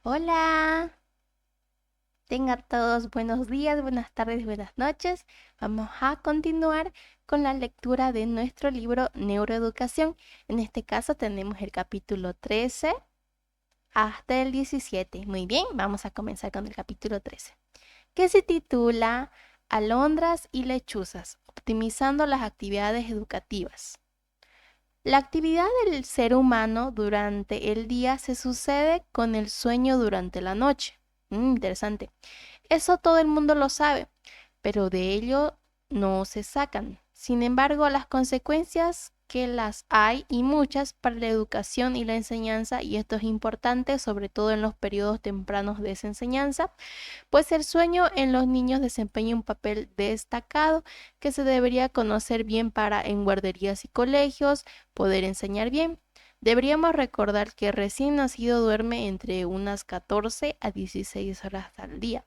Hola, tengan todos buenos días, buenas tardes, buenas noches. Vamos a continuar con la lectura de nuestro libro Neuroeducación. En este caso tenemos el capítulo 13 hasta el 17. Muy bien, vamos a comenzar con el capítulo 13, que se titula Alondras y lechuzas, optimizando las actividades educativas. La actividad del ser humano durante el día se sucede con el sueño durante la noche. Interesante. Eso todo el mundo lo sabe, pero de ello no se sacan. Sin embargo, las consecuencias que las hay y muchas para la educación y la enseñanza, y esto es importante sobre todo en los periodos tempranos de esa enseñanza, pues el sueño en los niños desempeña un papel destacado que se debería conocer bien para en guarderías y colegios poder enseñar bien. Deberíamos recordar que recién nacido duerme entre unas 14 a 16 horas al día.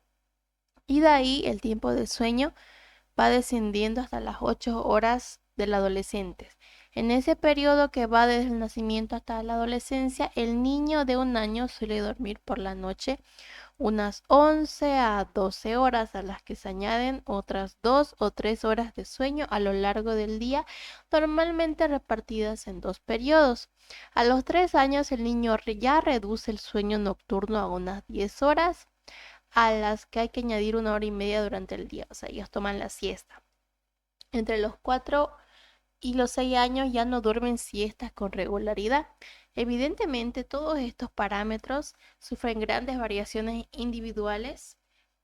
Y de ahí el tiempo de sueño va descendiendo hasta las 8 horas del adolescente. En ese periodo que va desde el nacimiento hasta la adolescencia, el niño de 1 año suele dormir por la noche unas 11 a 12 horas, a las que se añaden otras 2 o 3 horas de sueño a lo largo del día, normalmente repartidas en dos periodos. A los 3 años el niño ya reduce el sueño nocturno a unas 10 horas, a las que hay que añadir 1 hora y media durante el día, o sea, ellos toman la siesta. Entre los 4 y los 6 años ya no duermen siestas con regularidad. Evidentemente, todos estos parámetros sufren grandes variaciones individuales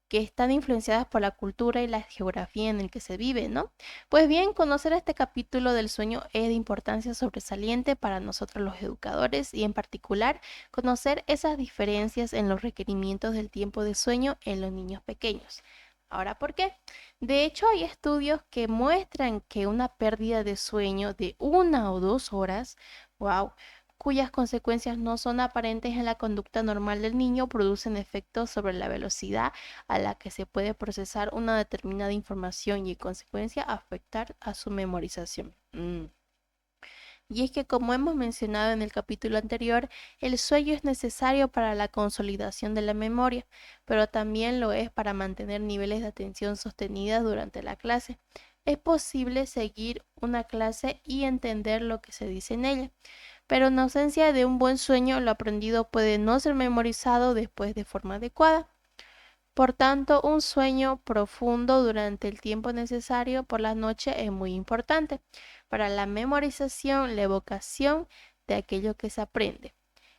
que están influenciadas por la cultura y la geografía en el que se vive, ¿no? Pues bien, conocer este capítulo del sueño es de importancia sobresaliente para nosotros los educadores y en particular conocer esas diferencias en los requerimientos del tiempo de sueño en los niños pequeños. Ahora, ¿por qué? De hecho, hay estudios que muestran que una pérdida de sueño de 1 o 2 horas, wow, cuyas consecuencias no son aparentes en la conducta normal del niño, producen efectos sobre la velocidad a la que se puede procesar una determinada información y en consecuencia afectar a su memorización. Y es que como hemos mencionado en el capítulo anterior, el sueño es necesario para la consolidación de la memoria, pero también lo es para mantener niveles de atención sostenidas durante la clase. Es posible seguir una clase y entender lo que se dice en ella, pero en ausencia de un buen sueño, lo aprendido puede no ser memorizado después de forma adecuada. Por tanto, un sueño profundo durante el tiempo necesario por la noche es muy importante para la memorización, la evocación de aquello que se aprende.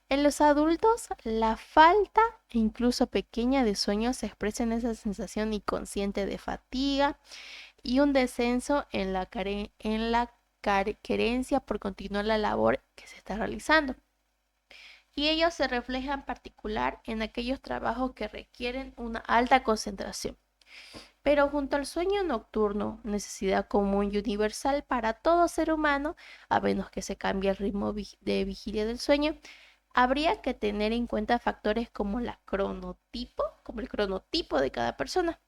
En los adultos, la falta, incluso pequeña, de sueño se expresa en esa sensación inconsciente de fatiga y un descenso en la querencia por continuar la labor que se está realizando, y ello se refleja en particular en aquellos trabajos que requieren una alta concentración. Pero junto al sueño nocturno, necesidad común y universal para todo ser humano, a menos que se cambie el ritmo de vigilia del sueño, habría que tener en cuenta factores como el cronotipo de cada persona.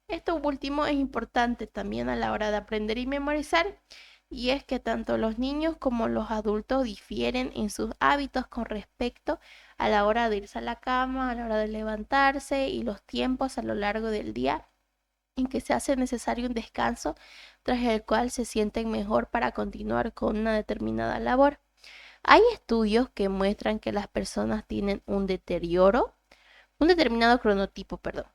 Esto último es importante también a la hora de aprender y memorizar, y es que tanto los niños como los adultos difieren en sus hábitos con respecto a la hora de irse a la cama, a la hora de levantarse y los tiempos a lo largo del día en que se hace necesario un descanso, tras el cual se sienten mejor para continuar con una determinada labor. Hay estudios que muestran que las personas tienen un determinado cronotipo, perdón,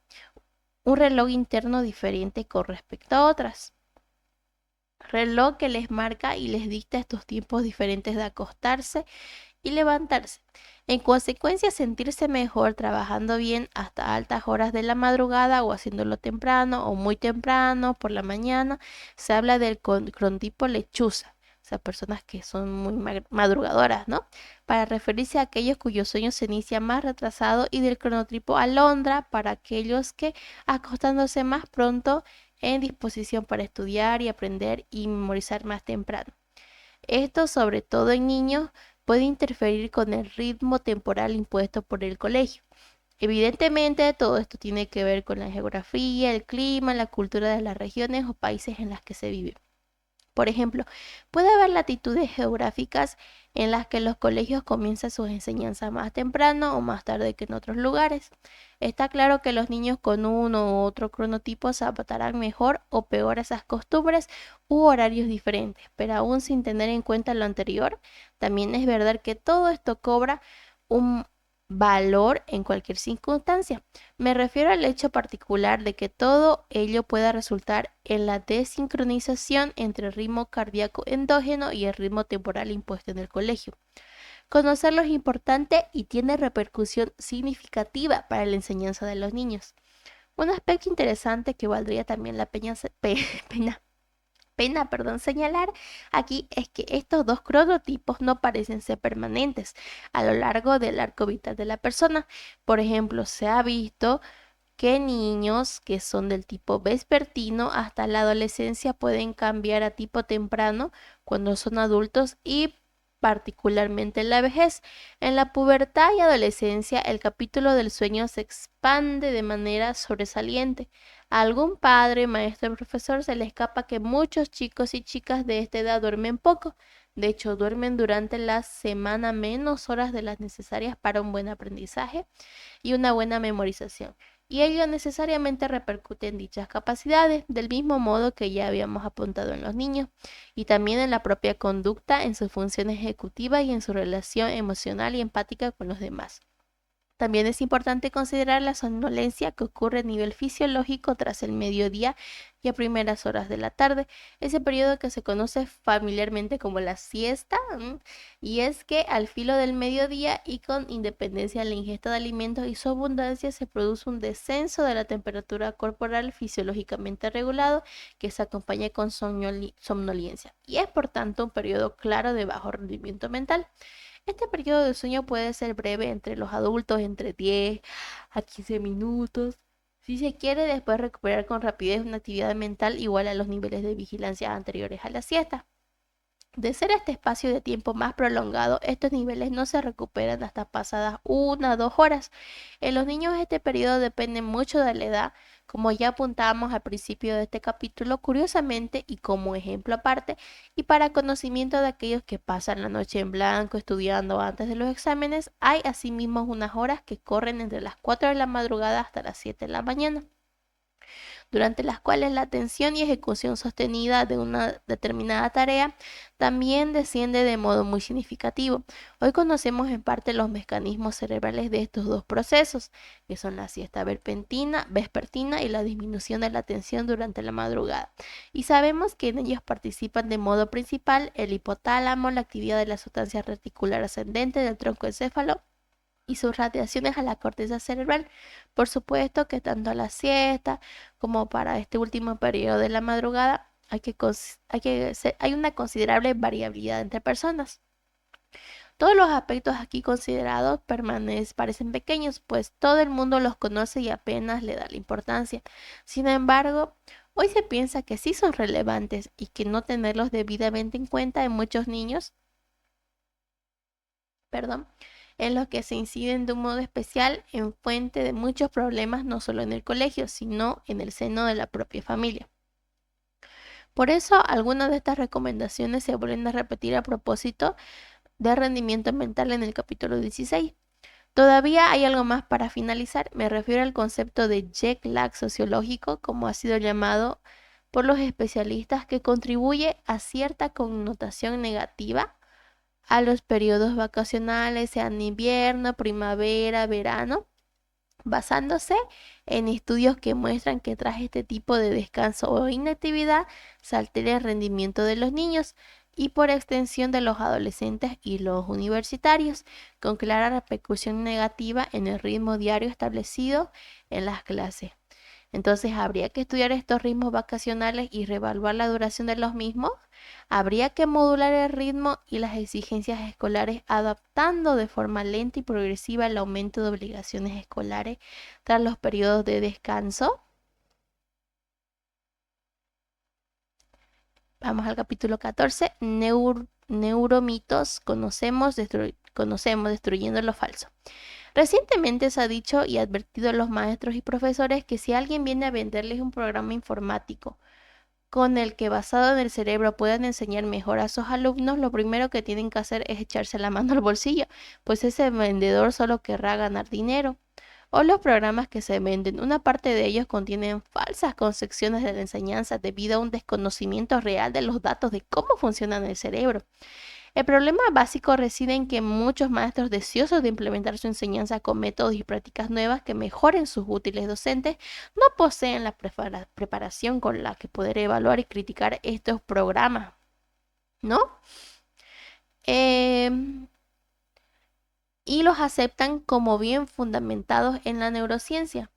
un reloj interno diferente con respecto a otras. Reloj que les marca y les dicta estos tiempos diferentes de acostarse y levantarse. En consecuencia, sentirse mejor trabajando bien hasta altas horas de la madrugada o haciéndolo temprano o muy temprano por la mañana. Se habla del cronotipo lechuza, o sea, personas que son muy madrugadoras, ¿no? Para referirse a aquellos cuyos sueños se inicia más retrasado, y del cronotipo alondra para aquellos que acostándose más pronto en disposición para estudiar y aprender y memorizar más temprano. Esto, sobre todo en niños, puede interferir con el ritmo temporal impuesto por el colegio. Evidentemente, todo esto tiene que ver con la geografía, el clima, la cultura de las regiones o países en las que se vive. Por ejemplo, puede haber latitudes geográficas en las que los colegios comienzan sus enseñanzas más temprano o más tarde que en otros lugares. Está claro que los niños con uno u otro cronotipo se adaptarán mejor o peor a esas costumbres u horarios diferentes, pero aún sin tener en cuenta lo anterior, también es verdad que todo esto cobra un valor en cualquier circunstancia. Me refiero al hecho particular de que todo ello pueda resultar en la desincronización entre el ritmo cardíaco endógeno y el ritmo temporal impuesto en el colegio. Conocerlo es importante y tiene repercusión significativa para la enseñanza de los niños. Un aspecto interesante que valdría también la pena señalar aquí es que estos dos cronotipos no parecen ser permanentes a lo largo del arco vital de la persona. Por ejemplo, se ha visto que niños que son del tipo vespertino hasta la adolescencia pueden cambiar a tipo temprano cuando son adultos y particularmente en la vejez. En la pubertad y adolescencia, el capítulo del sueño se expande de manera sobresaliente. A algún padre, maestro o profesor se le escapa que muchos chicos y chicas de esta edad duermen poco. De hecho, duermen durante la semana menos horas de las necesarias para un buen aprendizaje y una buena memorización. Y ello necesariamente repercute en dichas capacidades, del mismo modo que ya habíamos apuntado en los niños, y también en la propia conducta, en su función ejecutiva y en su relación emocional y empática con los demás. También es importante considerar la somnolencia que ocurre a nivel fisiológico tras el mediodía y a primeras horas de la tarde, ese periodo que se conoce familiarmente como la siesta, y es que al filo del mediodía y con independencia de la ingesta de alimentos y su abundancia se produce un descenso de la temperatura corporal fisiológicamente regulado que se acompaña con somnolencia y es por tanto un periodo claro de bajo rendimiento mental. Este periodo de sueño puede ser breve entre los adultos, entre 10 a 15 minutos. Si se quiere después recuperar con rapidez una actividad mental igual a los niveles de vigilancia anteriores a la siesta. De ser este espacio de tiempo más prolongado, estos niveles no se recuperan hasta pasadas 1 o 2 horas. En los niños este periodo depende mucho de la edad, como ya apuntábamos al principio de este capítulo, curiosamente y como ejemplo aparte, y para conocimiento de aquellos que pasan la noche en blanco estudiando antes de los exámenes, hay asimismo unas horas que corren entre las 4 de la madrugada hasta las 7 de la mañana, durante las cuales la atención y ejecución sostenida de una determinada tarea también desciende de modo muy significativo. Hoy conocemos en parte los mecanismos cerebrales de estos dos procesos, que son la siesta vespertina y la disminución de la atención durante la madrugada. Y sabemos que en ellos participan de modo principal el hipotálamo, la actividad de la sustancia reticular ascendente del tronco encéfalo y sus radiaciones a la corteza cerebral. Por supuesto que tanto a la siesta como para este último periodo de la madrugada hay una considerable variabilidad entre personas. Todos los aspectos aquí considerados parecen pequeños, pues todo el mundo los conoce y apenas le da la importancia. Sin embargo, hoy se piensa que sí son relevantes y que no tenerlos debidamente en cuenta en muchos niños, en los que se inciden de un modo especial en fuente de muchos problemas no solo en el colegio, sino en el seno de la propia familia. Por eso, algunas de estas recomendaciones se vuelven a repetir a propósito de rendimiento mental en el capítulo 16. Todavía hay algo más para finalizar, me refiero al concepto de jet lag sociológico, como ha sido llamado por los especialistas, que contribuye a cierta connotación negativa a los periodos vacacionales, sean invierno, primavera, verano, basándose en estudios que muestran que tras este tipo de descanso o inactividad se altera el rendimiento de los niños y por extensión de los adolescentes y los universitarios, con clara repercusión negativa en el ritmo diario establecido en las clases. Entonces habría que estudiar estos ritmos vacacionales y reevaluar la duración de los mismos. Habría que modular el ritmo y las exigencias escolares, adaptando de forma lenta y progresiva el aumento de obligaciones escolares tras los periodos de descanso. Vamos al capítulo 14, neuromitos, conocemos destruyendo lo falso. Recientemente se ha dicho y advertido a los maestros y profesores que si alguien viene a venderles un programa informático con el que basado en el cerebro puedan enseñar mejor a sus alumnos, lo primero que tienen que hacer es echarse la mano al bolsillo, pues ese vendedor solo querrá ganar dinero. O los programas que se venden, una parte de ellos contienen falsas concepciones de la enseñanza debido a un desconocimiento real de los datos de cómo funciona el cerebro. El problema básico reside en que muchos maestros deseosos de implementar su enseñanza con métodos y prácticas nuevas que mejoren sus útiles docentes no poseen la preparación con la que poder evaluar y criticar estos programas, ¿no? Y los aceptan como bien fundamentados en la neurociencia.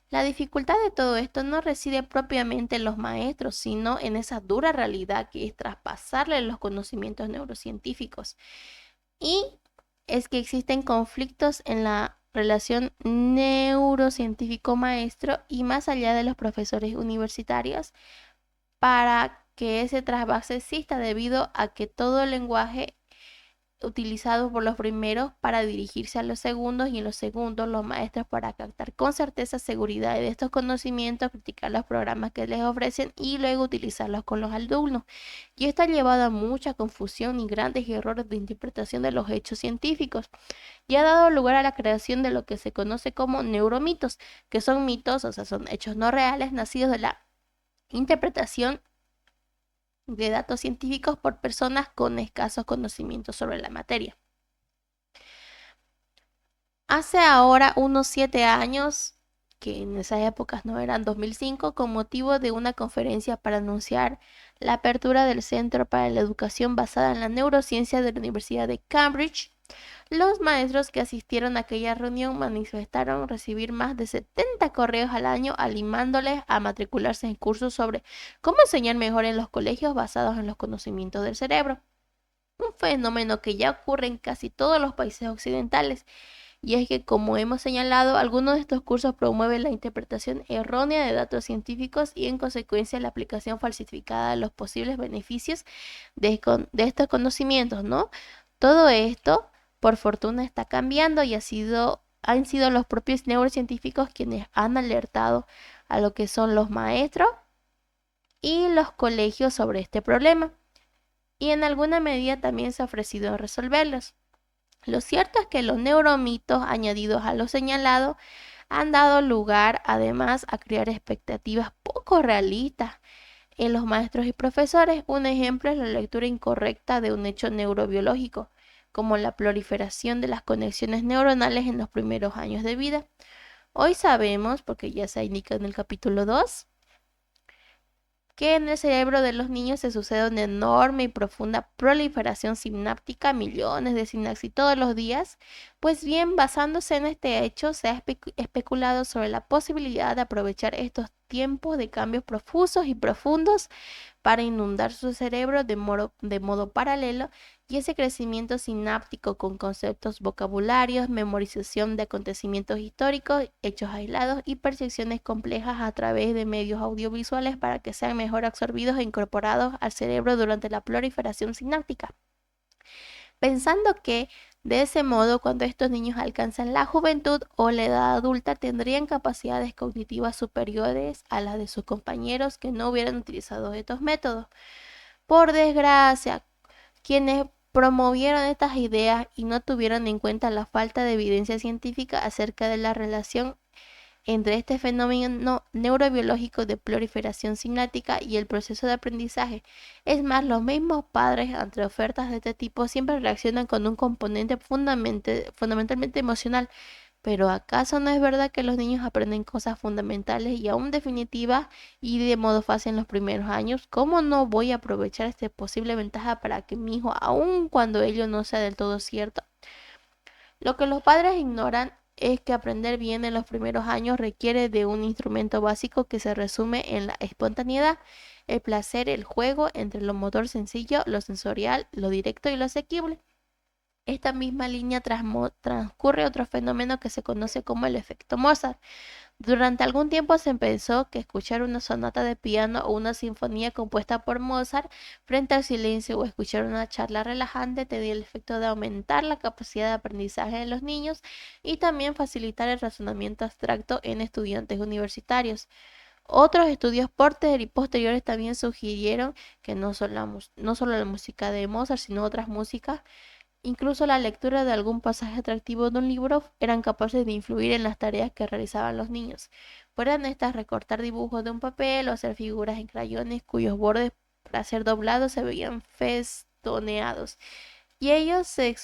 La dificultad de todo esto no reside propiamente en los maestros, sino en esa dura realidad que es traspasarle los conocimientos neurocientíficos. Y es que existen conflictos en la relación neurocientífico-maestro y más allá de los profesores universitarios para que ese trasvase exista debido a que todo el lenguaje utilizados por los primeros para dirigirse a los segundos y en los segundos los maestros para captar con certeza seguridad de estos conocimientos, criticar los programas que les ofrecen y luego utilizarlos con los alumnos. Y esto ha llevado a mucha confusión y grandes errores de interpretación de los hechos científicos y ha dado lugar a la creación de lo que se conoce como neuromitos, que son mitos, o sea, son hechos no reales nacidos de la interpretación de datos científicos por personas con escasos conocimientos sobre la materia. Hace ahora unos 7 años, que en esas épocas no eran 2005, con motivo de una conferencia para anunciar la apertura del Centro para la Educación basada en la Neurociencia de la Universidad de Cambridge, los maestros que asistieron a aquella reunión manifestaron recibir más de 70 correos al año animándoles a matricularse en cursos sobre cómo enseñar mejor en los colegios basados en los conocimientos del cerebro. Un fenómeno que ya ocurre en casi todos los países occidentales. Y es que, como hemos señalado, algunos de estos cursos promueven la interpretación errónea de datos científicos y en consecuencia la aplicación falsificada de los posibles beneficios de estos conocimientos, ¿no? Todo esto por fortuna está cambiando y han sido los propios neurocientíficos quienes han alertado a lo que son los maestros y los colegios sobre este problema. Y en alguna medida también se ha ofrecido resolverlos. Lo cierto es que los neuromitos añadidos a lo señalado han dado lugar además a crear expectativas poco realistas en los maestros y profesores. Un ejemplo es la lectura incorrecta de un hecho neurobiológico, como la proliferación de las conexiones neuronales en los primeros años de vida. Hoy sabemos, porque ya se indica en el capítulo 2, que en el cerebro de los niños se sucede una enorme y profunda proliferación sináptica, millones de sinapsis todos los días. Pues bien, basándose en este hecho, se ha especulado sobre la posibilidad de aprovechar estos tiempos de cambios profusos y profundos para inundar su cerebro de modo paralelo y ese crecimiento sináptico con conceptos vocabularios, memorización de acontecimientos históricos, hechos aislados y percepciones complejas a través de medios audiovisuales para que sean mejor absorbidos e incorporados al cerebro durante la proliferación sináptica. Pensando que de ese modo, cuando estos niños alcanzan la juventud o la edad adulta, tendrían capacidades cognitivas superiores a las de sus compañeros que no hubieran utilizado estos métodos. Por desgracia, quienes promovieron estas ideas y no tuvieron en cuenta la falta de evidencia científica acerca de la relación entre este fenómeno neurobiológico de proliferación sináptica y el proceso de aprendizaje. Es más, los mismos padres ante ofertas de este tipo siempre reaccionan con un componente fundamentalmente emocional. Pero ¿acaso no es verdad que los niños aprenden cosas fundamentales y aún definitivas y de modo fácil en los primeros años? ¿Cómo no voy a aprovechar esta posible ventaja para que mi hijo, aun cuando ello no sea del todo cierto? Lo que los padres ignoran es que aprender bien en los primeros años requiere de un instrumento básico que se resume en la espontaneidad, el placer, el juego entre lo motor sencillo, lo sensorial, lo directo y lo asequible. Esta misma línea transcurre otro fenómeno que se conoce como el efecto Mozart. Durante algún tiempo se pensó que escuchar una sonata de piano o una sinfonía compuesta por Mozart frente al silencio o escuchar una charla relajante tenía el efecto de aumentar la capacidad de aprendizaje de los niños y también facilitar el razonamiento abstracto en estudiantes universitarios. Otros estudios posteriores también sugirieron que no solo la música de Mozart, sino otras músicas, incluso la lectura de algún pasaje atractivo de un libro, eran capaces de influir en las tareas que realizaban los niños. Fueran estas recortar dibujos de un papel o hacer figuras en crayones cuyos bordes para ser doblados se veían festoneados. Y ello se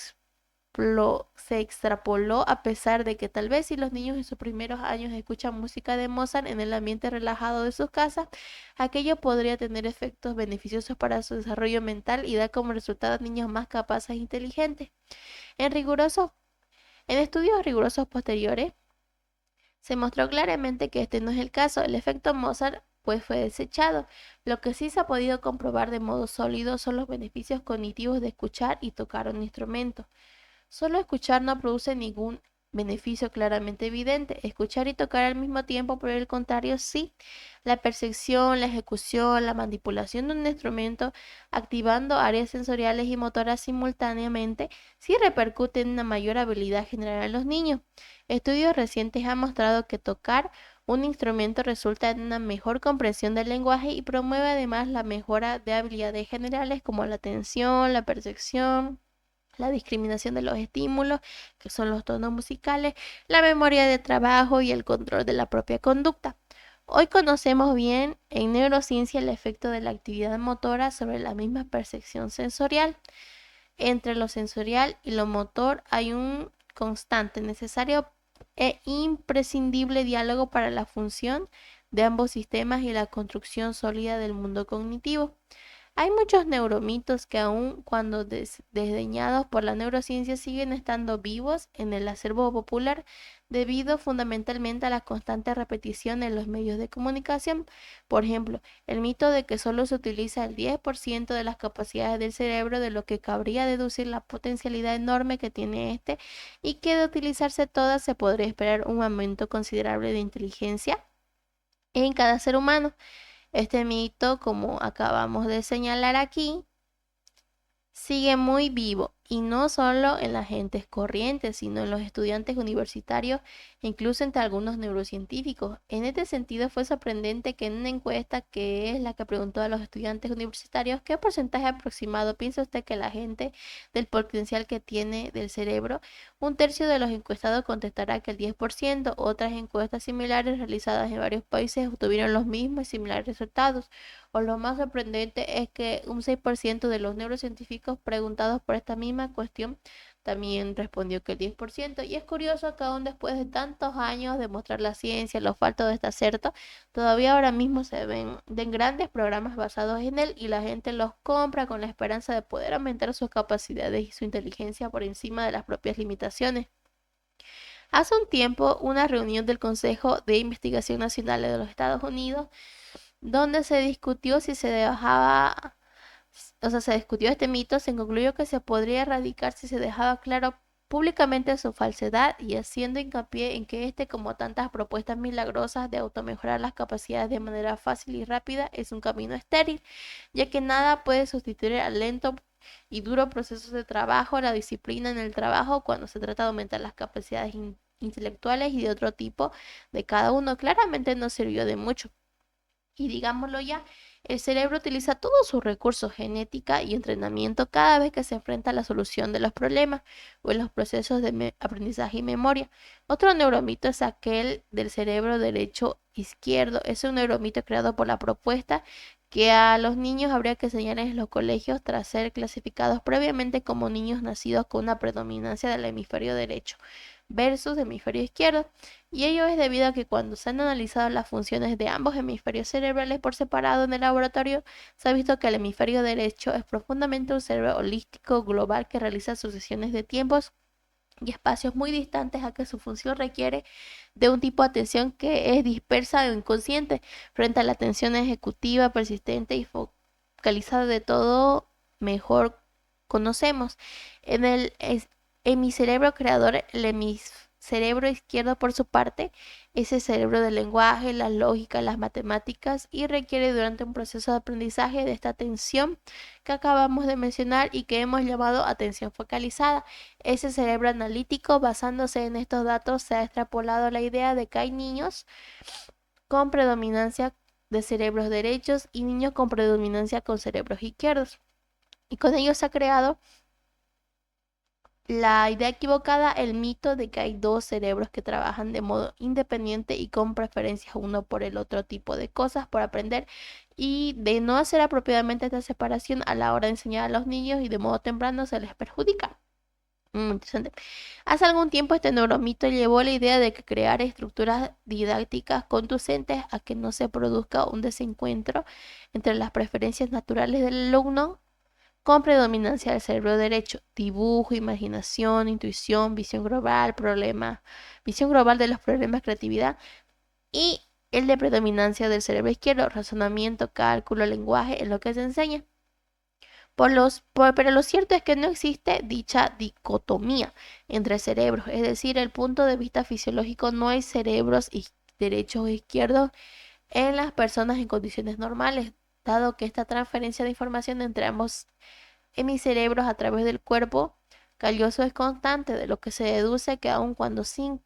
extrapoló a pesar de que tal vez si los niños en sus primeros años escuchan música de Mozart en el ambiente relajado de sus casas, aquello podría tener efectos beneficiosos para su desarrollo mental y dar como resultado niños más capaces e inteligentes. En rigurosos, en estudios rigurosos posteriores, se mostró claramente que este no es el caso. El efecto Mozart pues fue desechado. Lo que sí se ha podido comprobar de modo sólido son los beneficios cognitivos de escuchar y tocar un instrumento. Solo escuchar no produce ningún beneficio claramente evidente. Escuchar y tocar al mismo tiempo, por el contrario, sí. La percepción, la ejecución, la manipulación de un instrumento, activando áreas sensoriales y motoras simultáneamente, sí repercute en una mayor habilidad general en los niños. Estudios recientes han mostrado que tocar un instrumento resulta en una mejor comprensión del lenguaje y promueve además la mejora de habilidades generales como la atención, la percepción, la discriminación de los estímulos, que son los tonos musicales, la memoria de trabajo y el control de la propia conducta. Hoy conocemos bien en neurociencia el efecto de la actividad motora sobre la misma percepción sensorial. Entre lo sensorial y lo motor hay un constante, necesario e imprescindible diálogo para la función de ambos sistemas y la construcción sólida del mundo cognitivo. Hay muchos neuromitos que aun cuando desdeñados por la neurociencia siguen estando vivos en el acervo popular debido fundamentalmente a la constante repetición en los medios de comunicación. Por ejemplo, el mito de que solo se utiliza el 10% de las capacidades del cerebro, de lo que cabría deducir la potencialidad enorme que tiene este y que de utilizarse todas se podría esperar un aumento considerable de inteligencia en cada ser humano. Este mito, como acabamos de señalar aquí, sigue muy vivo y no solo en las gentes corrientes, sino en los estudiantes universitarios e incluso entre algunos neurocientíficos. En este sentido, fue sorprendente que en una encuesta que es la que preguntó a los estudiantes universitarios qué porcentaje aproximado piensa usted que la gente del potencial que tiene del cerebro, un tercio de los encuestados contestará que el 10%. Otras encuestas similares realizadas en varios países obtuvieron los mismos y similares resultados. O lo más sorprendente es que un 6% de los neurocientíficos preguntados por esta misma cuestión también respondió que el 10%. Y es curioso que aún después de tantos años de mostrar la ciencia, los faltos de este acerto, todavía ahora mismo se ven grandes programas basados en él y la gente los compra con la esperanza de poder aumentar sus capacidades y su inteligencia por encima de las propias limitaciones. Hace un tiempo, una reunión del Consejo de Investigación Nacional de los Estados Unidos donde se discutió si se dejaba, o sea, se discutió este mito, se concluyó que se podría erradicar si se dejaba claro públicamente su falsedad y haciendo hincapié en que este, como tantas propuestas milagrosas de automejorar las capacidades de manera fácil y rápida, es un camino estéril, ya que nada puede sustituir al lento y duro proceso de trabajo, la disciplina en el trabajo cuando se trata de aumentar las capacidades intelectuales y de otro tipo de cada uno. Claramente no sirvió de mucho. Y digámoslo ya, el cerebro utiliza todos sus recursos, genética y entrenamiento cada vez que se enfrenta a la solución de los problemas o en los procesos de aprendizaje y memoria. Otro neuromito es aquel del cerebro derecho-izquierdo. Es un neuromito creado por la propuesta que a los niños habría que enseñar en los colegios tras ser clasificados previamente como niños nacidos con una predominancia del hemisferio derecho versus hemisferio izquierdo. Y ello es debido a que cuando se han analizado las funciones de ambos hemisferios cerebrales por separado en el laboratorio, se ha visto que el hemisferio derecho es profundamente un cerebro holístico global que realiza sucesiones de tiempos y espacios muy distantes, a que su función requiere de un tipo de atención que es dispersa o inconsciente frente a la atención ejecutiva, persistente y focalizada de todo mejor conocemos. En mi cerebro creador, el cerebro izquierdo, por su parte, es el cerebro del lenguaje, la lógica, las matemáticas y requiere durante un proceso de aprendizaje de esta atención que acabamos de mencionar y que hemos llamado atención focalizada. Ese cerebro analítico, basándose en estos datos, se ha extrapolado la idea de que hay niños con predominancia de cerebros derechos y niños con predominancia con cerebros izquierdos. Y con ello se ha creado la idea equivocada, el mito de que hay dos cerebros que trabajan de modo independiente y con preferencias uno por el otro tipo de cosas por aprender, y de no hacer apropiadamente esta separación a la hora de enseñar a los niños y de modo temprano se les perjudica. Interesante. Hace algún tiempo este neuromito llevó la idea de que crear estructuras didácticas conducentes a que no se produzca un desencuentro entre las preferencias naturales del alumno con predominancia del cerebro derecho, dibujo, imaginación, intuición, visión global de los problemas, creatividad, y el de predominancia del cerebro izquierdo, razonamiento, cálculo, lenguaje, en lo que se enseña. Pero lo cierto es que no existe dicha dicotomía entre cerebros, es decir, el punto de vista fisiológico, no hay cerebros derechos o izquierdos en las personas en condiciones normales, dado que esta transferencia de información entre ambos hemicerebros a través del cuerpo calloso es constante, de lo que se deduce que aun cuando sin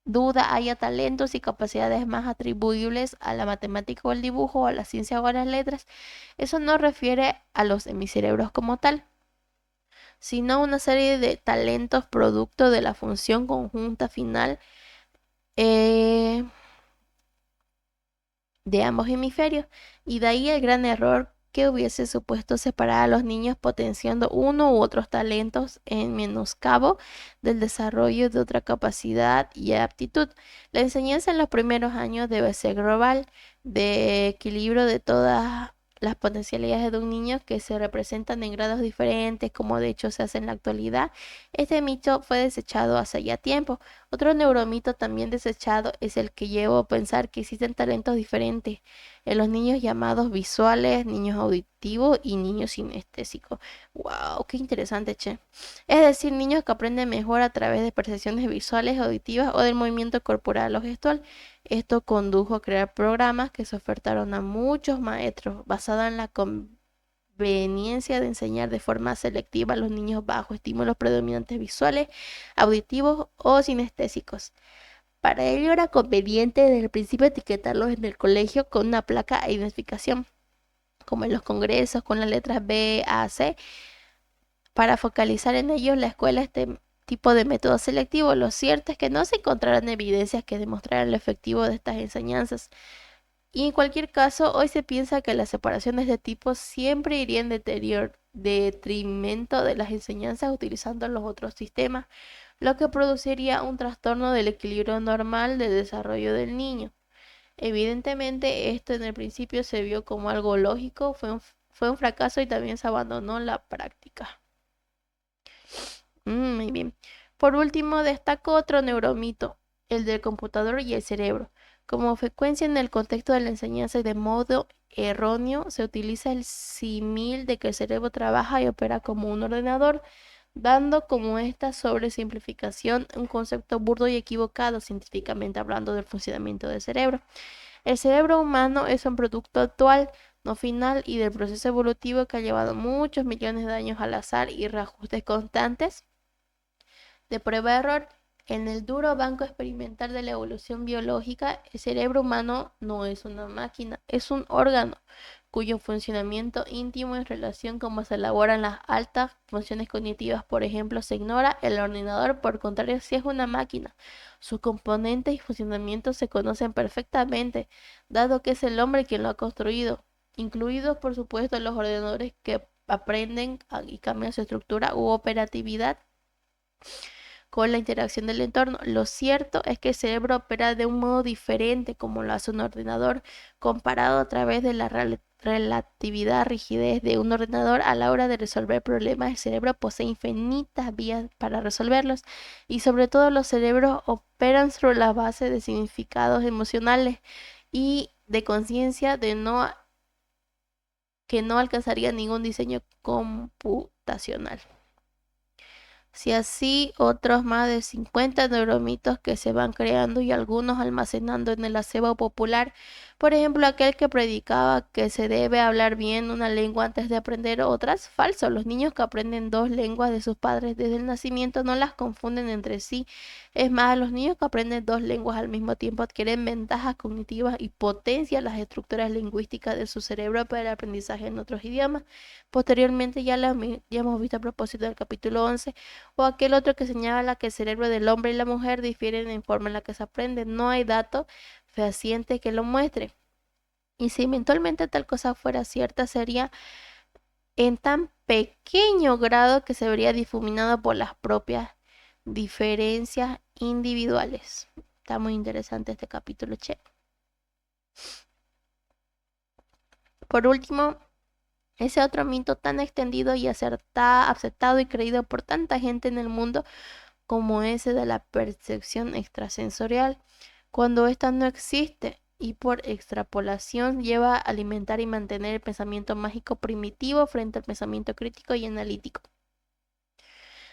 duda haya talentos y capacidades más atribuibles a la matemática o el dibujo o a la ciencia o a las letras, eso no refiere a los hemicerebros como tal, sino una serie de talentos producto de la función conjunta final de ambos hemisferios, y de ahí el gran error que hubiese supuesto separar a los niños potenciando uno u otros talentos en menoscabo del desarrollo de otra capacidad y aptitud. La enseñanza en los primeros años debe ser global, de equilibrio de todas las potencialidades de un niño que se representan en grados diferentes, como de hecho se hace en la actualidad. Este mito fue desechado hace ya tiempo. Otro neuromito también desechado es el que lleva a pensar que existen talentos diferentes en los niños llamados visuales, niños auditivos y niños sinestésicos. ¡Wow! ¡Qué interesante, che! Es decir, niños que aprenden mejor a través de percepciones visuales, auditivas o del movimiento corporal o gestual. Esto condujo a crear programas que se ofertaron a muchos maestros basada en la conveniencia de enseñar de forma selectiva a los niños bajo estímulos predominantes visuales, auditivos o sinestésicos. Para ello era conveniente desde el principio etiquetarlos en el colegio con una placa de identificación, como en los congresos con las letras B, A, C, para focalizar en ellos la escuela este tipo de método selectivo. Lo cierto es que no se encontrarán evidencias que demostraran lo efectivo de estas enseñanzas. Y en cualquier caso, hoy se piensa que las separaciones de tipos siempre irían en detrimento de las enseñanzas utilizando los otros sistemas, lo que produciría un trastorno del equilibrio normal de desarrollo del niño. Evidentemente, esto en el principio se vio como algo lógico, fue un fracaso y también se abandonó la práctica. Muy bien. Por último, destaco otro neuromito, el del computador y el cerebro. Como frecuencia en el contexto de la enseñanza y de modo erróneo, se utiliza el símil de que el cerebro trabaja y opera como un ordenador, dando como esta sobresimplificación un concepto burdo y equivocado científicamente hablando del funcionamiento del cerebro. El cerebro humano es un producto actual, no final, y del proceso evolutivo que ha llevado muchos millones de años al azar y reajustes constantes de prueba-error. En el duro banco experimental de la evolución biológica, el cerebro humano no es una máquina, es un órgano cuyo funcionamiento íntimo en relación cómo se elaboran las altas funciones cognitivas, por ejemplo, se ignora. El ordenador, por contrario, sí es una máquina. Sus componentes y funcionamientos se conocen perfectamente, dado que es el hombre quien lo ha construido, incluidos, por supuesto, los ordenadores que aprenden y cambian su estructura u operatividad con la interacción del entorno. Lo cierto es que el cerebro opera de un modo diferente como lo hace un ordenador, comparado a través de la relatividad rigidez de un ordenador a la hora de resolver problemas. El cerebro posee infinitas vías para resolverlos, y sobre todo los cerebros operan sobre la base de significados emocionales y de conciencia que no alcanzaría ningún diseño computacional. Si así, otros más de 50 neuromitos que se van creando y algunos almacenando en el acervo popular Por ejemplo, aquel que predicaba que se debe hablar bien una lengua antes de aprender otras, falso. Los niños que aprenden dos lenguas de sus padres desde el nacimiento no las confunden entre sí. Es más, los niños que aprenden dos lenguas al mismo tiempo adquieren ventajas cognitivas y potencian las estructuras lingüísticas de su cerebro para el aprendizaje en otros idiomas. Posteriormente, ya hemos visto a propósito del capítulo 11, o aquel otro que señala que el cerebro del hombre y la mujer difieren en forma en la que se aprende. No hay dato fehaciente que lo muestre. Y si eventualmente tal cosa fuera cierta, sería en tan pequeño grado que se vería difuminado por las propias diferencias individuales. Está muy interesante este capítulo, che. Por último, ese otro mito tan extendido y aceptado y creído por tanta gente en el mundo como ese de la percepción extrasensorial, cuando ésta no existe y por extrapolación lleva a alimentar y mantener el pensamiento mágico primitivo frente al pensamiento crítico y analítico.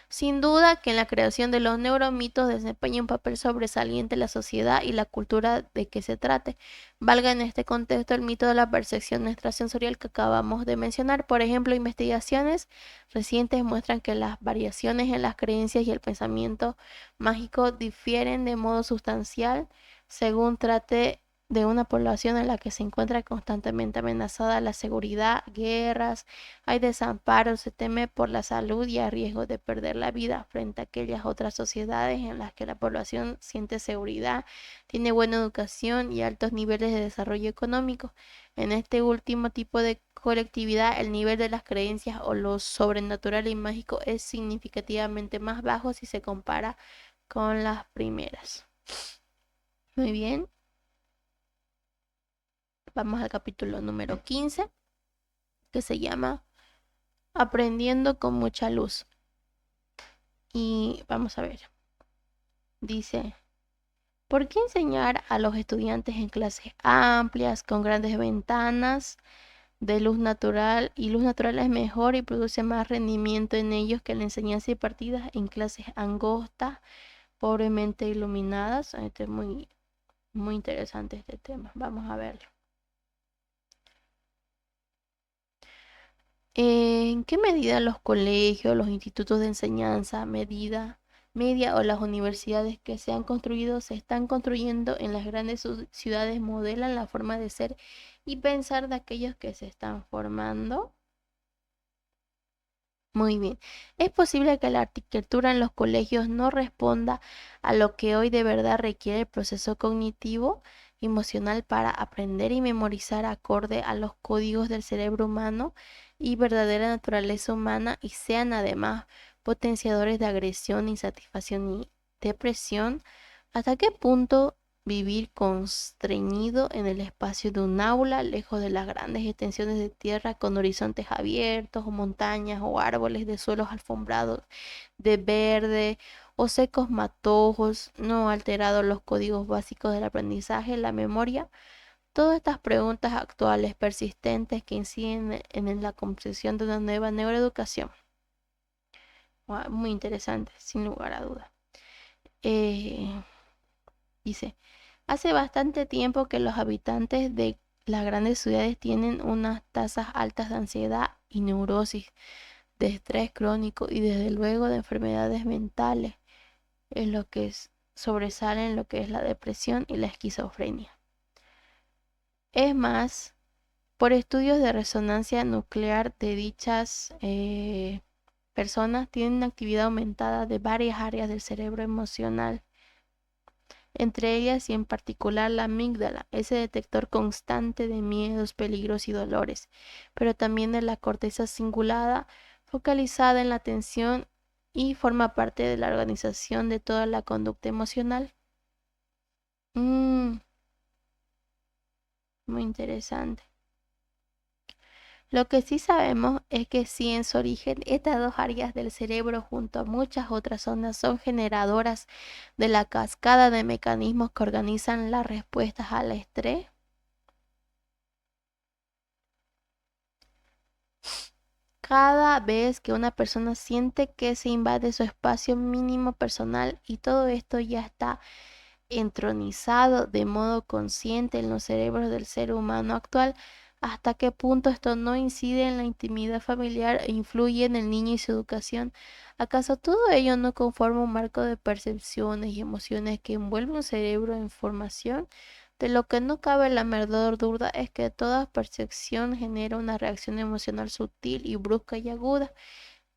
Sin duda que en la creación de los neuromitos desempeña un papel sobresaliente en la sociedad y la cultura de que se trate. Valga en este contexto el mito de la percepción extrasensorial que acabamos de mencionar. Por ejemplo, investigaciones recientes muestran que las variaciones en las creencias y el pensamiento mágico difieren de modo sustancial según trate de una población en la que se encuentra constantemente amenazada la seguridad, guerras, hay desamparo, se teme por la salud y a riesgo de perder la vida frente a aquellas otras sociedades en las que la población siente seguridad, tiene buena educación y altos niveles de desarrollo económico. En este último tipo de colectividad, el nivel de las creencias o lo sobrenatural y mágico es significativamente más bajo si se compara con las primeras. Muy bien. Vamos al capítulo número 15, que se llama Aprendiendo con mucha luz. Y vamos a ver. Dice, ¿por qué enseñar a los estudiantes en clases amplias, con grandes ventanas de luz natural? Y luz natural es mejor y produce más rendimiento en ellos que la enseñanza impartida en clases angostas, pobremente iluminadas. Este es muy, muy interesante este tema. Vamos a verlo. ¿En qué medida los colegios, los institutos de enseñanza, media o las universidades que se han construido, se están construyendo en las grandes ciudades modelan la forma de ser y pensar de aquellos que se están formando? Muy bien. Es posible que la arquitectura en los colegios no responda a lo que hoy de verdad requiere el proceso cognitivo, emocional para aprender y memorizar acorde a los códigos del cerebro humano y verdadera naturaleza humana y sean además potenciadores de agresión, insatisfacción y depresión. ¿Hasta qué punto vivir constreñido en el espacio de un aula, lejos de las grandes extensiones de tierra con horizontes abiertos, o montañas o árboles de suelos alfombrados de verde o secos matojos, no alterados los códigos básicos del aprendizaje, la memoria? Todas estas preguntas actuales persistentes que inciden en la concepción de una nueva neuroeducación. Muy interesante, sin lugar a dudas. Dice, hace bastante tiempo que los habitantes de las grandes ciudades tienen unas tasas altas de ansiedad y neurosis, de estrés crónico y desde luego de enfermedades mentales, en lo que sobresalen lo que es la depresión y la esquizofrenia. Es más, por estudios de resonancia nuclear de dichas personas tienen una actividad aumentada de varias áreas del cerebro emocional, entre ellas y en particular la amígdala, ese detector constante de miedos, peligros y dolores, pero también de la corteza cingulada, focalizada en la atención y forma parte de la organización de toda la conducta emocional. Muy interesante. Lo que sí sabemos es que si en su origen estas dos áreas del cerebro junto a muchas otras zonas son generadoras de la cascada de mecanismos que organizan las respuestas al estrés. Cada vez que una persona siente que se invade su espacio mínimo personal y todo esto ya está entronizado de modo consciente en los cerebros del ser humano actual, hasta qué punto esto no incide en la intimidad familiar e influye en el niño y su educación. ¿Acaso todo ello no conforma un marco de percepciones y emociones que envuelve un cerebro en formación? De lo que no cabe la menor duda es que toda percepción genera una reacción emocional sutil y brusca y aguda,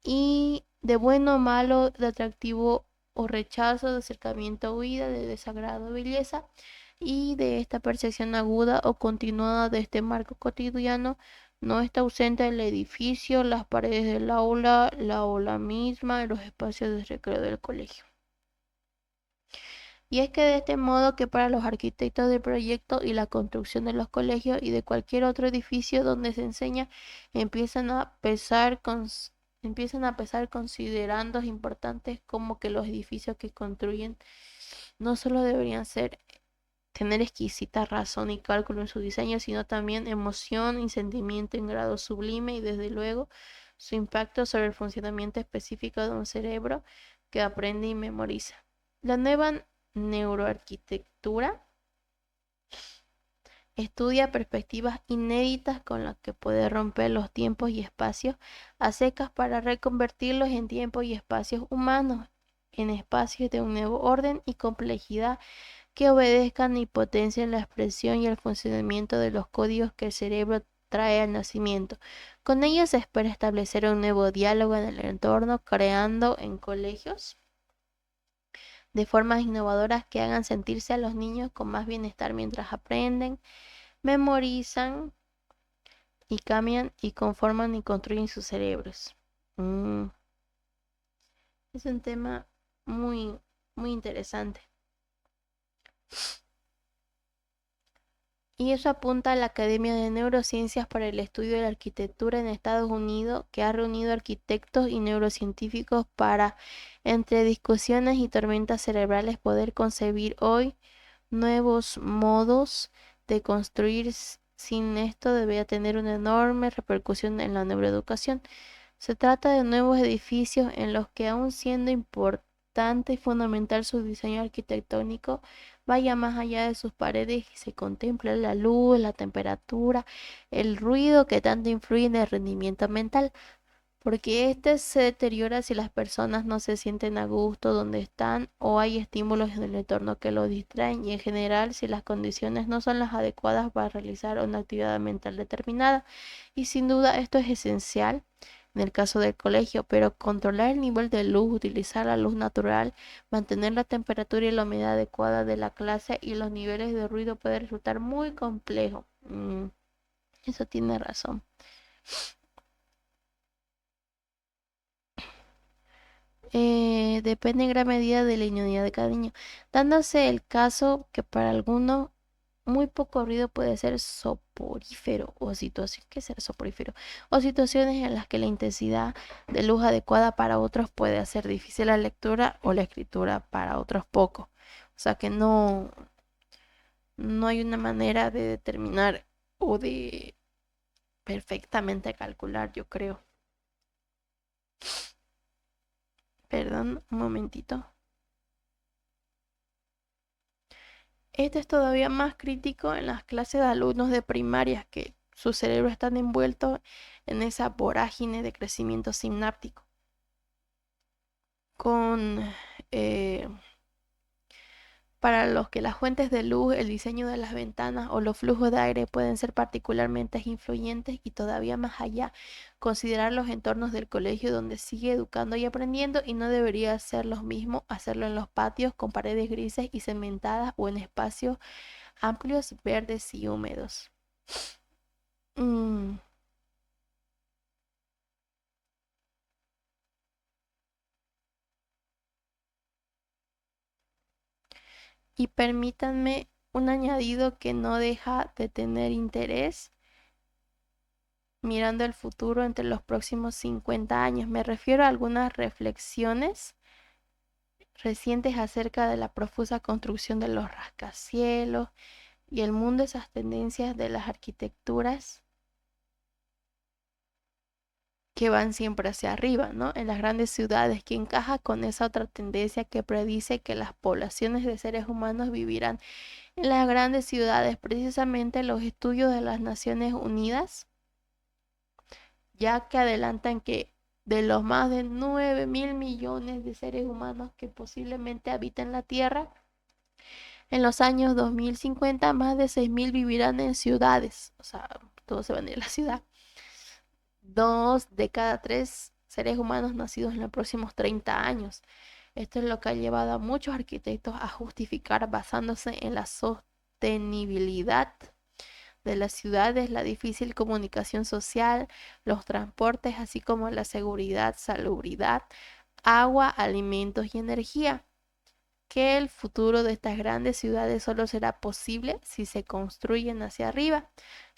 y de bueno o malo, de atractivo o rechazo, de acercamiento o huida, de desagrado o belleza, y de esta percepción aguda o continuada de este marco cotidiano no está ausente el edificio, las paredes del aula, la aula misma, los espacios de recreo del colegio. Y es que de este modo que para los arquitectos del proyecto y la construcción de los colegios y de cualquier otro edificio donde se enseña, empiezan a pesar empiezan a pesar considerandos importantes como que los edificios que construyen no solo deberían tener exquisita razón y cálculo en su diseño, sino también emoción y sentimiento en grado sublime y desde luego su impacto sobre el funcionamiento específico de un cerebro que aprende y memoriza. La nueva neuroarquitectura estudia perspectivas inéditas con las que puede romper los tiempos y espacios a secas para reconvertirlos en tiempos y espacios humanos, en espacios de un nuevo orden y complejidad que obedezcan y potencien la expresión y el funcionamiento de los códigos que el cerebro trae al nacimiento. Con ello se espera establecer un nuevo diálogo en el entorno, creando en colegios de formas innovadoras que hagan sentirse a los niños con más bienestar mientras aprenden, memorizan y cambian y conforman y construyen sus cerebros. Mm, es un tema muy, muy interesante. Y eso apunta a la Academia de Neurociencias para el Estudio de la Arquitectura en Estados Unidos, que ha reunido arquitectos y neurocientíficos para, entre discusiones y tormentas cerebrales, poder concebir hoy nuevos modos de construir. Sin esto debería tener una enorme repercusión en la neuroeducación. Se trata de nuevos edificios en los que, aun siendo importante y fundamental su diseño arquitectónico, vaya más allá de sus paredes y se contempla la luz, la temperatura, el ruido que tanto influye en el rendimiento mental, porque este se deteriora si las personas no se sienten a gusto donde están o hay estímulos en el entorno que los distraen, y en general si las condiciones no son las adecuadas para realizar una actividad mental determinada. Y sin duda esto es esencial en el caso del colegio, pero controlar el nivel de luz, utilizar la luz natural, mantener la temperatura y la humedad adecuada de la clase y los niveles de ruido puede resultar muy complejo. Eso tiene razón. Depende en gran medida de la idoneidad de cada niño, dándose el caso que para algunos muy poco ruido puede ser soporífero o situaciones, ¿qué será soporífero? O situaciones en las que la intensidad de luz adecuada para otros puede hacer difícil la lectura o la escritura para otros poco. O sea que no hay una manera de determinar o de perfectamente calcular, yo creo. Perdón, un momentito. Esto es todavía más crítico en las clases de alumnos de primaria, que su cerebro están envueltos en esa vorágine de crecimiento sináptico, con eh, para los que las fuentes de luz, el diseño de las ventanas o los flujos de aire pueden ser particularmente influyentes, y todavía más allá, considerar los entornos del colegio donde sigue educando y aprendiendo, y no debería ser lo mismo hacerlo en los patios con paredes grises y cementadas o en espacios amplios, verdes y húmedos. Mm, Y permítanme un añadido que no deja de tener interés mirando el futuro entre los próximos 50 años. Me refiero a algunas reflexiones recientes acerca de la profusa construcción de los rascacielos y el mundo, esas tendencias de las arquitecturas que van siempre hacia arriba, ¿no? En las grandes ciudades, que encaja con esa otra tendencia que predice que las poblaciones de seres humanos vivirán en las grandes ciudades. Precisamente los estudios de las Naciones Unidas, ya que adelantan que de los más de 9.000 millones de seres humanos que posiblemente habitan la Tierra, en los años 2050 más de 6.000 vivirán en ciudades, o sea, todos se van a ir a la ciudad. 2 de cada 3 seres humanos nacidos en los próximos 30 años. Esto es lo que ha llevado a muchos arquitectos a justificar basándose en la sostenibilidad de las ciudades, la difícil comunicación social, los transportes, así como la seguridad, salubridad, agua, alimentos y energía. Que el futuro de estas grandes ciudades solo será posible si se construyen hacia arriba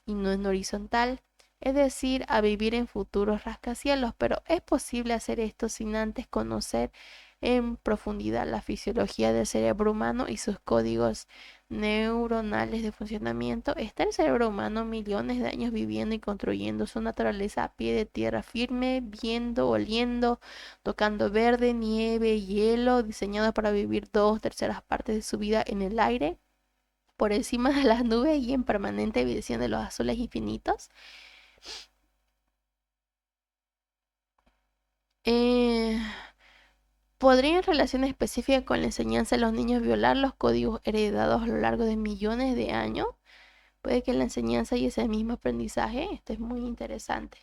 y no en horizontal, es decir, a vivir en futuros rascacielos, pero es posible hacer esto sin antes conocer en profundidad la fisiología del cerebro humano y sus códigos neuronales de funcionamiento. ¿Está el cerebro humano millones de años viviendo y construyendo su naturaleza a pie de tierra firme, viendo, oliendo, tocando verde, nieve, hielo, diseñado para vivir 2/3 partes de su vida en el aire, por encima de las nubes y en permanente visión de los azules infinitos? Eh, ¿Podría en relación específica con la enseñanza de los niños violar los códigos heredados a lo largo de millones de años? Puede que la enseñanza y ese mismo aprendizaje, esto es muy interesante.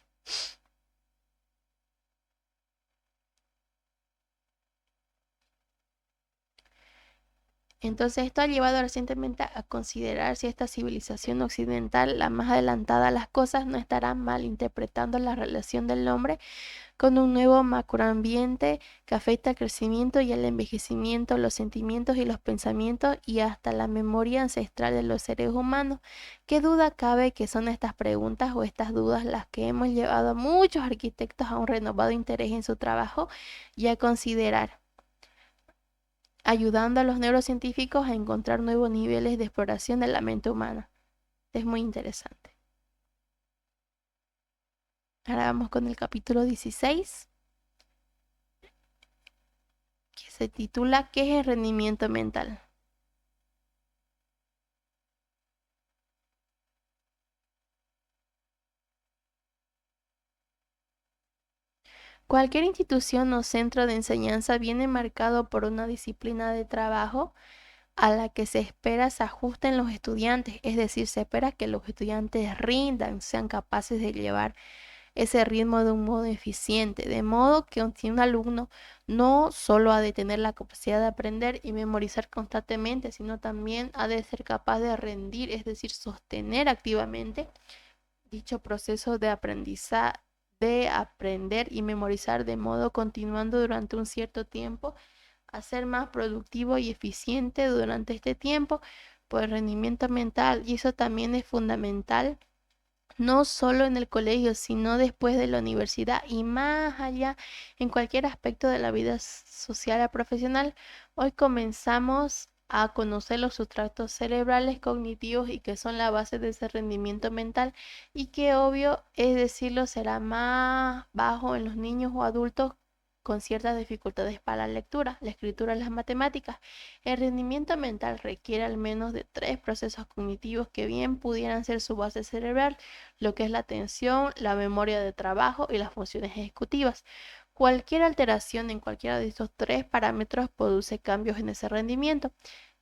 Entonces, esto ha llevado recientemente a considerar si esta civilización occidental, la más adelantada a las cosas, no estará malinterpretando la relación del hombre con un nuevo macroambiente que afecta al crecimiento y al envejecimiento, los sentimientos y los pensamientos y hasta la memoria ancestral de los seres humanos. ¿Qué duda cabe que son estas preguntas o estas dudas las que hemos llevado a muchos arquitectos a un renovado interés en su trabajo y a considerar, ayudando a los neurocientíficos a encontrar nuevos niveles de exploración de la mente humana? Es muy interesante. Ahora vamos con el capítulo 16, que se titula ¿Qué es el rendimiento mental? Cualquier institución o centro de enseñanza viene marcado por una disciplina de trabajo a la que se espera se ajusten los estudiantes, es decir, se espera que los estudiantes rindan, sean capaces de llevar ese ritmo de un modo eficiente, de modo que un alumno no solo ha de tener la capacidad de aprender y memorizar constantemente, sino también ha de ser capaz de rendir, es decir, sostener activamente dicho proceso de aprendizaje, de aprender y memorizar de modo continuando durante un cierto tiempo, a ser más productivo y eficiente durante este tiempo por el rendimiento mental. Y eso también es fundamental, no solo en el colegio, sino después de la universidad y más allá en cualquier aspecto de la vida social o profesional. Hoy comenzamos a conocer los sustratos cerebrales cognitivos y que son la base de ese rendimiento mental y que obvio es decirlo será más bajo en los niños o adultos con ciertas dificultades para la lectura, la escritura y las matemáticas. El rendimiento mental requiere al menos de 3 procesos cognitivos que bien pudieran ser su base cerebral, lo que es la atención, la memoria de trabajo y las funciones ejecutivas. Cualquier alteración en cualquiera de estos 3 parámetros produce cambios en ese rendimiento.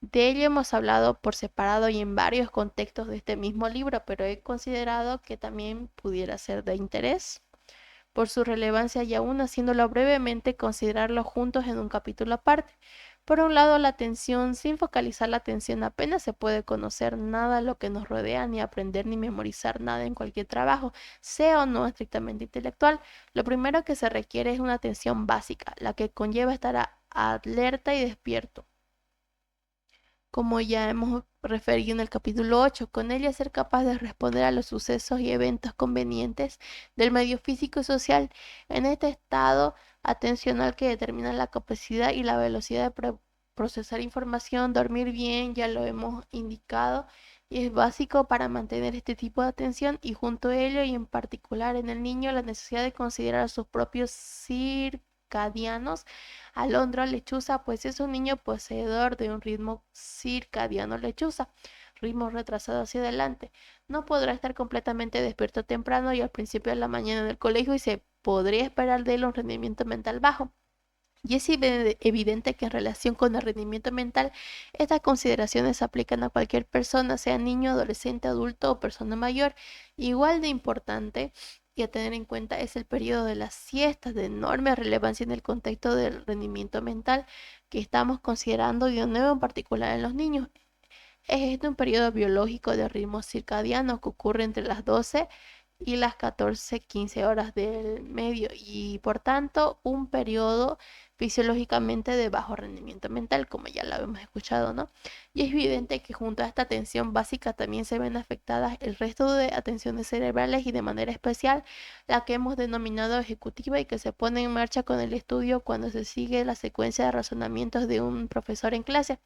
De ello hemos hablado por separado y en varios contextos de este mismo libro, pero he considerado que también pudiera ser de interés por su relevancia y aún haciéndolo brevemente considerarlo juntos en un capítulo aparte. Por un lado, la atención. Sin focalizar la atención apenas se puede conocer nada de lo que nos rodea, ni aprender ni memorizar nada en cualquier trabajo, sea o no estrictamente intelectual. Lo primero que se requiere es una atención básica, la que conlleva estar alerta y despierto, como ya hemos referido en el capítulo 8, con ella ser capaz de responder a los sucesos y eventos convenientes del medio físico y social. En este estado atencional que determina la capacidad y la velocidad de procesar información, dormir bien, ya lo hemos indicado, y es básico para mantener este tipo de atención y junto a ello y en particular en el niño la necesidad de considerar sus propios circadianos. Alondra lechuza, pues es un niño poseedor de un ritmo circadiano lechuza, ritmo retrasado hacia adelante. No podrá estar completamente despierto temprano y al principio de la mañana en el colegio y se podría esperar de él un rendimiento mental bajo. Y es evidente que en relación con el rendimiento mental, estas consideraciones se aplican a cualquier persona, sea niño, adolescente, adulto o persona mayor. Igual de importante y a tener en cuenta es el periodo de las siestas, de enorme relevancia en el contexto del rendimiento mental que estamos considerando y de nuevo en particular en los niños. Es este un periodo biológico de ritmo circadiano que ocurre entre las 12 y las 14-15 horas del medio y por tanto un periodo fisiológicamente de bajo rendimiento mental, como ya lo habíamos escuchado, ¿no? Y es evidente que junto a esta atención básica también se ven afectadas el resto de atenciones cerebrales y de manera especial la que hemos denominado ejecutiva y que se pone en marcha con el estudio cuando se sigue la secuencia de razonamientos de un profesor en clase.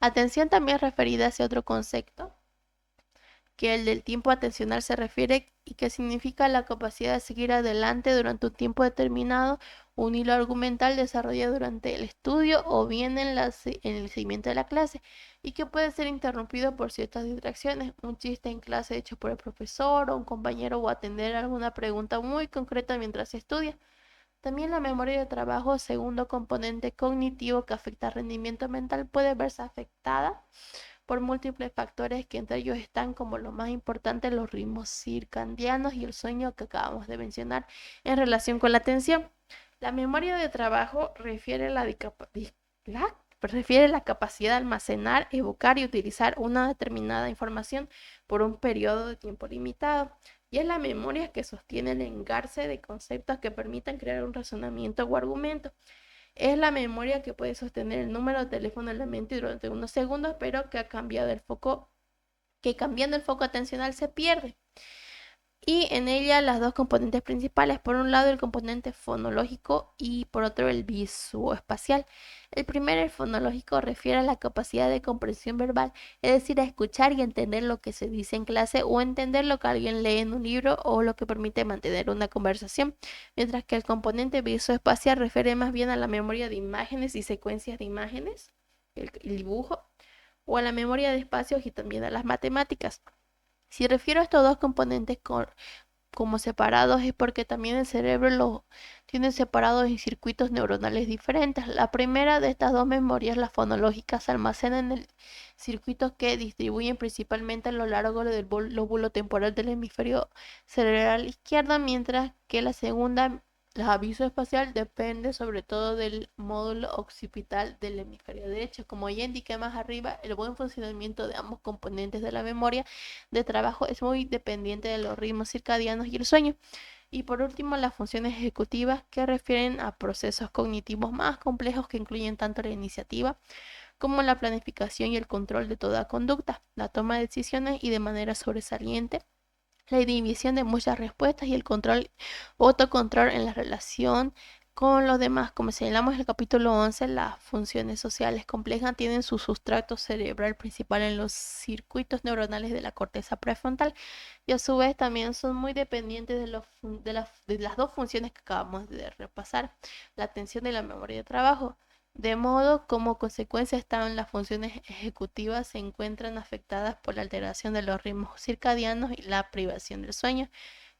Atención también referida hacia otro concepto, que el del tiempo atencional se refiere y que significa la capacidad de seguir adelante durante un tiempo determinado, un hilo argumental desarrollado durante el estudio o bien en el seguimiento de la clase y que puede ser interrumpido por ciertas distracciones, un chiste en clase hecho por el profesor o un compañero o atender alguna pregunta muy concreta mientras se estudia. También la memoria de trabajo, segundo componente cognitivo que afecta al rendimiento mental, puede verse afectada por múltiples factores que entre ellos están como lo más importante los ritmos circadianos y el sueño que acabamos de mencionar en relación con la atención. La memoria de trabajo refiere la capacidad de almacenar, evocar y utilizar una determinada información por un periodo de tiempo limitado. Y es la memoria que sostiene el engarce de conceptos que permitan crear un razonamiento o argumento. Es la memoria que puede sostener el número de teléfono en la mente durante unos segundos, pero que cambiando el foco atencional se pierde. Y en ella las dos componentes principales, por un lado el componente fonológico y por otro el visoespacial. El primero, el fonológico, refiere a la capacidad de comprensión verbal, es decir, a escuchar y entender lo que se dice en clase o entender lo que alguien lee en un libro o lo que permite mantener una conversación, mientras que el componente visoespacial refiere más bien a la memoria de imágenes y secuencias de imágenes, el dibujo, o a la memoria de espacios y también a las matemáticas. Si refiero a estos dos componentes como separados es porque también el cerebro los tiene separados en circuitos neuronales diferentes. La primera de estas dos memorias, las fonológicas, se almacenan en el circuito que distribuyen principalmente a lo largo del lóbulo temporal del hemisferio cerebral izquierdo, mientras que la segunda, el aviso espacial, depende sobre todo del módulo occipital del hemisferio derecho. Como ya indiqué más arriba, el buen funcionamiento de ambos componentes de la memoria de trabajo es muy dependiente de los ritmos circadianos y el sueño. Y por último, las funciones ejecutivas que refieren a procesos cognitivos más complejos que incluyen tanto la iniciativa como la planificación y el control de toda conducta, la toma de decisiones y de manera sobresaliente la inhibición de muchas respuestas y el control, autocontrol en la relación con los demás. Como señalamos en el capítulo 11, las funciones sociales complejas tienen su sustrato cerebral principal en los circuitos neuronales de la corteza prefrontal y a su vez también son muy dependientes de las dos funciones que acabamos de repasar, la atención y la memoria de trabajo. De modo como consecuencia están las funciones ejecutivas se encuentran afectadas por la alteración de los ritmos circadianos y la privación del sueño,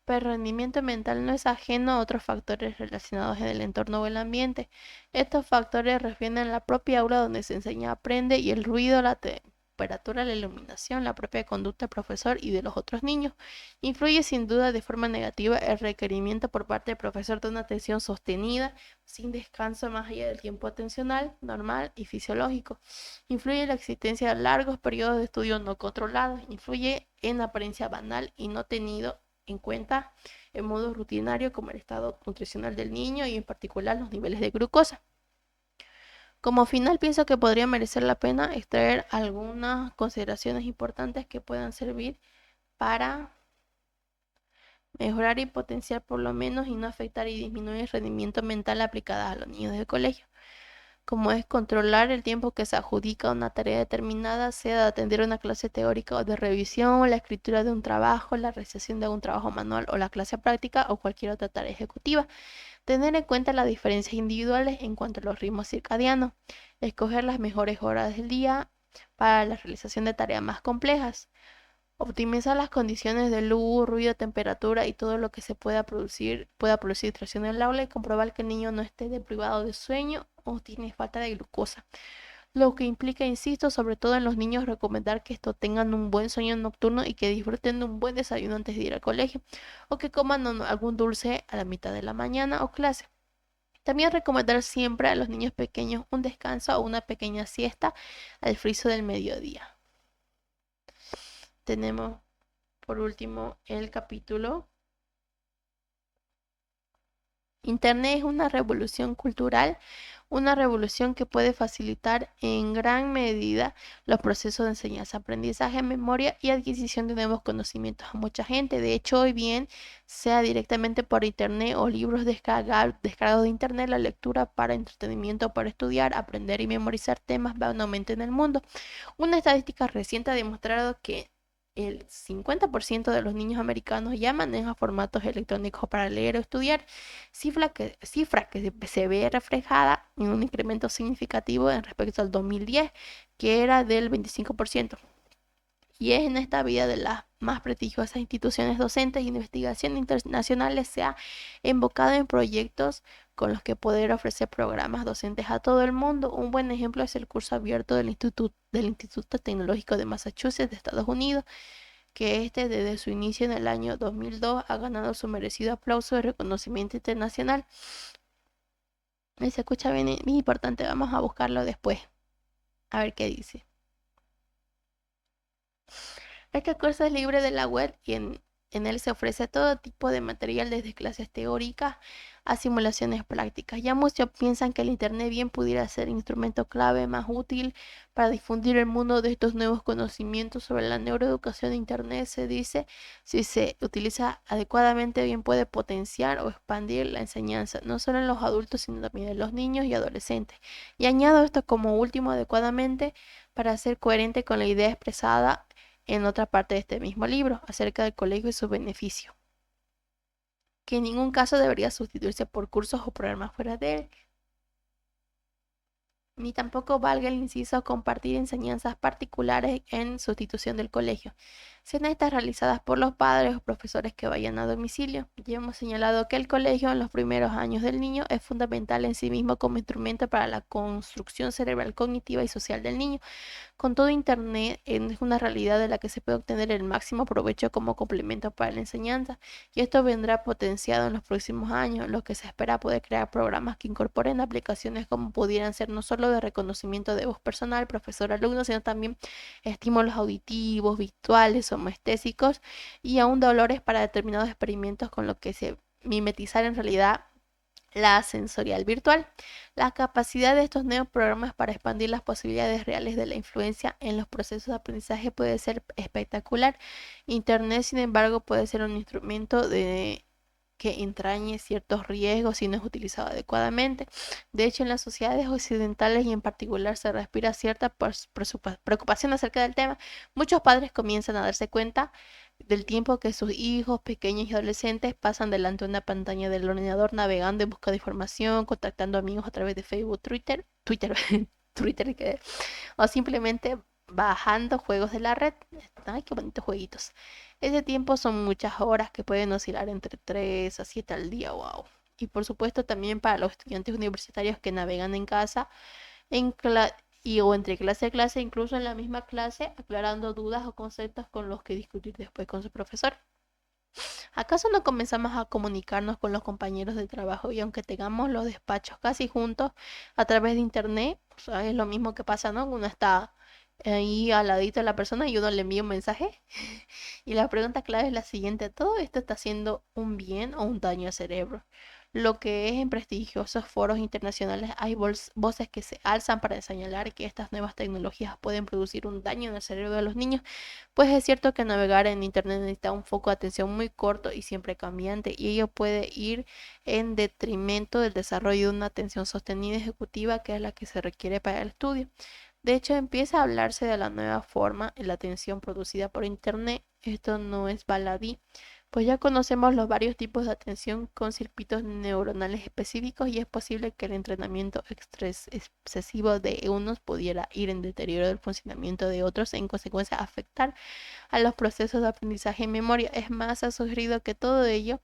pero el rendimiento mental no es ajeno a otros factores relacionados en el entorno o el ambiente. Estos factores refieren a la propia aula donde se enseña, aprende y el ruido, la temperatura, la iluminación, la propia conducta del profesor y de los otros niños. Influye sin duda de forma negativa el requerimiento por parte del profesor de una atención sostenida, sin descanso más allá del tiempo atencional, normal y fisiológico. Influye la existencia de largos periodos de estudio no controlados. Influye en la apariencia banal y no tenido en cuenta en modo rutinario como el estado nutricional del niño y en particular los niveles de glucosa. Como final pienso que podría merecer la pena extraer algunas consideraciones importantes que puedan servir para mejorar y potenciar por lo menos y no afectar y disminuir el rendimiento mental aplicada a los niños del colegio. como es controlar el tiempo que se adjudica a una tarea determinada, sea de atender una clase teórica o de revisión, la escritura de un trabajo, la realización de un trabajo manual o la clase práctica o cualquier otra tarea ejecutiva. Tener en cuenta las diferencias individuales en cuanto a los ritmos circadianos. Escoger las mejores horas del día para la realización de tareas más complejas. Optimizar las condiciones de luz, ruido, temperatura y todo lo que pueda producir distracción en el aula y comprobar que el niño no esté deprivado de sueño o tiene falta de glucosa. Lo que implica, insisto, sobre todo en los niños, recomendar que estos tengan un buen sueño nocturno y que disfruten de un buen desayuno antes de ir al colegio o que coman algún dulce a la mitad de la mañana o clase. También recomendar siempre a los niños pequeños un descanso o una pequeña siesta al friso del mediodía. Tenemos por último el capítulo Internet es una revolución cultural, una revolución que puede facilitar en gran medida los procesos de enseñanza-aprendizaje, memoria y adquisición de nuevos conocimientos a mucha gente. De hecho, hoy bien, sea directamente por Internet o libros descargados de Internet, la lectura para entretenimiento, para estudiar, aprender y memorizar temas va en aumento en el mundo. Una estadística reciente ha demostrado que el 50% de los niños americanos ya manejan formatos electrónicos para leer o estudiar, cifra que se ve reflejada en un incremento significativo en respecto al 2010, que era del 25%. Y es en esta vida de las más prestigiosas instituciones docentes y investigación internacionales se ha invocado en proyectos con los que poder ofrecer programas docentes a todo el mundo. Un buen ejemplo es el curso abierto del Instituto Tecnológico de Massachusetts de Estados Unidos, que desde su inicio en el año 2002 ha ganado su merecido aplauso de reconocimiento internacional. Se escucha bien, bien importante, vamos a buscarlo después, a ver qué dice. Este curso es libre de la web y en él se ofrece todo tipo de material desde clases teóricas a simulaciones prácticas. Ya muchos piensan que el Internet bien pudiera ser instrumento clave más útil para difundir el mundo de estos nuevos conocimientos sobre la neuroeducación. Internet, se dice, si se utiliza adecuadamente, bien puede potenciar o expandir la enseñanza, no solo en los adultos, sino también en los niños y adolescentes. Y añado esto como último adecuadamente para ser coherente con la idea expresada en otra parte de este mismo libro acerca del colegio y sus beneficios, que en ningún caso debería sustituirse por cursos o programas fuera de él, ni tampoco valga el inciso compartir enseñanzas particulares en sustitución del colegio, sean estas realizadas por los padres o profesores que vayan a domicilio. Ya hemos señalado que el colegio en los primeros años del niño es fundamental en sí mismo como instrumento para la construcción cerebral, cognitiva y social del niño. Con todo, Internet es una realidad de la que se puede obtener el máximo provecho como complemento para la enseñanza, y esto vendrá potenciado en los próximos años, en los que se espera poder crear programas que incorporen aplicaciones como pudieran ser no solo de reconocimiento de voz personal, profesor-alumno, sino también estímulos auditivos, visuales, somestésicos y aún dolores para determinados experimentos, con lo que se mimetizar en realidad la sensorial virtual. La capacidad de estos nuevos programas para expandir las posibilidades reales de la influencia en los procesos de aprendizaje puede ser espectacular. Internet, sin embargo, puede ser un instrumento que entrañe ciertos riesgos si no es utilizado adecuadamente. De hecho, en las sociedades occidentales y en particular se respira cierta preocupación acerca del tema. Muchos padres comienzan a darse cuenta del tiempo que sus hijos pequeños y adolescentes pasan delante de una pantalla del ordenador navegando en busca de información, contactando amigos a través de Facebook, Twitter, o simplemente bajando juegos de la red. Ay, qué bonitos jueguitos. Ese tiempo son muchas horas que pueden oscilar entre 3 a 7 al día, wow. Y por supuesto también para los estudiantes universitarios que navegan en casa, en o entre clase a clase, incluso en la misma clase, aclarando dudas o conceptos con los que discutir después con su profesor. ¿Acaso no comenzamos a comunicarnos con los compañeros de trabajo y aunque tengamos los despachos casi juntos a través de internet? O sea, es lo mismo que pasa, ¿no? Uno está ahí al ladito de la persona y uno le envía un mensaje. Y la pregunta clave es la siguiente: ¿todo esto está haciendo un bien o un daño al cerebro? lo que es en prestigiosos foros internacionales hay voces que se alzan para señalar que estas nuevas tecnologías pueden producir un daño en el cerebro de los niños, pues es cierto que navegar en Internet necesita un foco de atención muy corto y siempre cambiante, y ello puede ir en detrimento del desarrollo de una atención sostenida ejecutiva, que es la que se requiere para el estudio. De hecho, empieza a hablarse de la nueva forma en la atención producida por Internet. Esto no es baladí, pues ya conocemos los varios tipos de atención con circuitos neuronales específicos, y es posible que el entrenamiento excesivo de unos pudiera ir en deterioro del funcionamiento de otros e en consecuencia afectar a los procesos de aprendizaje y memoria. Es más, ha sugerido que todo ello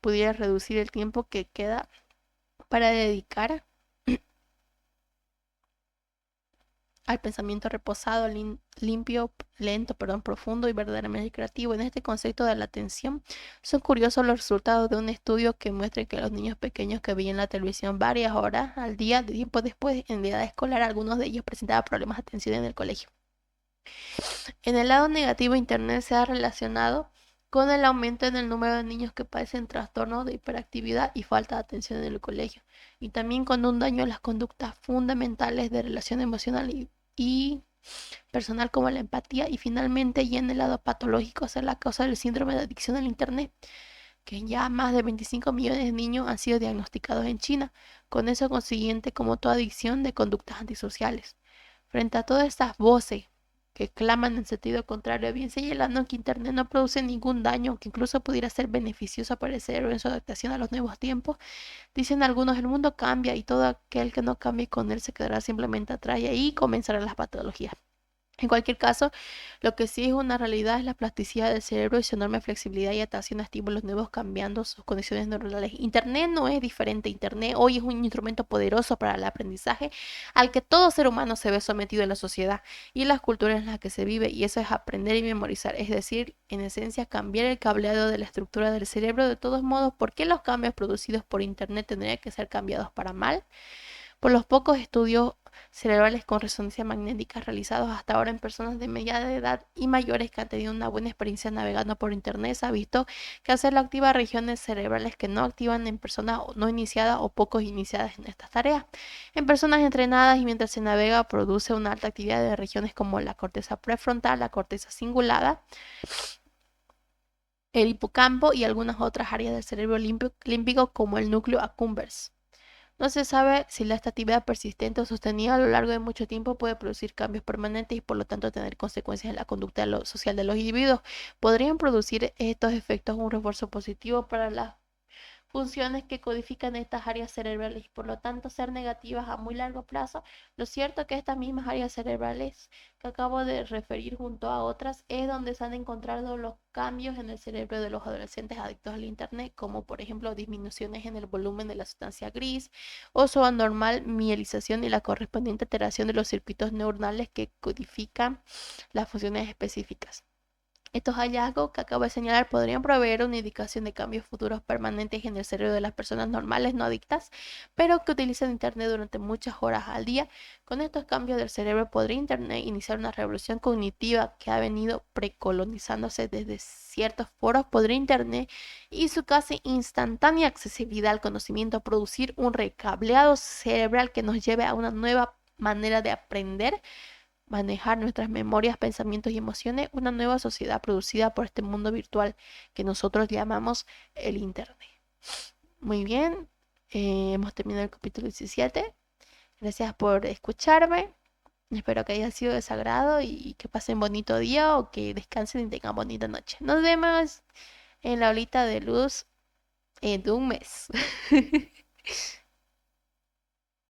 pudiera reducir el tiempo que queda para dedicar al pensamiento reposado, limpio, lento, perdón, profundo y verdaderamente creativo. En este concepto de la atención, son curiosos los resultados de un estudio que muestra que los niños pequeños que veían la televisión varias horas al día, de tiempo después, en la edad escolar, algunos de ellos presentaban problemas de atención en el colegio. En el lado negativo, Internet se ha relacionado con el aumento en el número de niños que padecen trastornos de hiperactividad y falta de atención en el colegio, y también con un daño en las conductas fundamentales de relación emocional y personal, como la empatía, y finalmente, y en el lado patológico, es la causa del síndrome de adicción al Internet, que ya más de 25 millones de niños han sido diagnosticados en China, con eso consiguiente como toda adicción de conductas antisociales. Frente a todas estas voces que claman en sentido contrario, bien señalando que Internet no produce ningún daño, que incluso pudiera ser beneficioso para el cerebro en su adaptación a los nuevos tiempos, dicen algunos: el mundo cambia y todo aquel que no cambie con él se quedará simplemente atrás, y ahí comenzarán las patologías. En cualquier caso, lo que sí es una realidad es la plasticidad del cerebro y su enorme flexibilidad y adaptación a estímulos nuevos, cambiando sus condiciones neuronales. Internet no es diferente. Internet hoy es un instrumento poderoso para el aprendizaje al que todo ser humano se ve sometido en la sociedad y en las culturas en las que se vive, y eso es aprender y memorizar, es decir, en esencia, cambiar el cableado de la estructura del cerebro. De todos modos, ¿por qué los cambios producidos por Internet tendrían que ser cambiados para mal? Por los pocos estudios cerebrales con resonancia magnética realizados hasta ahora en personas de mediana edad y mayores que han tenido una buena experiencia navegando por Internet, se ha visto que hacerlo activa regiones cerebrales que no activan en personas no iniciadas o pocos iniciadas en estas tareas. En personas entrenadas y mientras se navega, produce una alta actividad de regiones como la corteza prefrontal, la corteza cingulada, el hipocampo y algunas otras áreas del cerebro límbico como el núcleo accumbens. No se sabe si esta actividad persistente o sostenida a lo largo de mucho tiempo puede producir cambios permanentes y por lo tanto tener consecuencias en la conducta social de los individuos. ¿Podrían producir estos efectos un refuerzo positivo para las funciones que codifican estas áreas cerebrales y por lo tanto ser negativas a muy largo plazo? Lo cierto es que estas mismas áreas cerebrales que acabo de referir, junto a otras, es donde se han encontrado los cambios en el cerebro de los adolescentes adictos al Internet, como por ejemplo disminuciones en el volumen de la sustancia gris o su anormal mielización y la correspondiente alteración de los circuitos neuronales que codifican las funciones específicas. Estos hallazgos que acabo de señalar podrían proveer una indicación de cambios futuros permanentes en el cerebro de las personas normales no adictas, pero que utilizan Internet durante muchas horas al día. Con estos cambios del cerebro, podría Internet iniciar una revolución cognitiva que ha venido precolonizándose desde ciertos foros. Podría Internet y su casi instantánea accesibilidad al conocimiento producir un recableado cerebral que nos lleve a una nueva manera de aprender, manejar nuestras memorias, pensamientos y emociones, una nueva sociedad producida por este mundo virtual que nosotros llamamos el Internet. Muy bien, hemos terminado el capítulo 17. Gracias por escucharme. Espero que haya sido de su agrado y que pasen bonito día o que descansen y tengan bonita noche. Nos vemos en la olita de luz en un mes.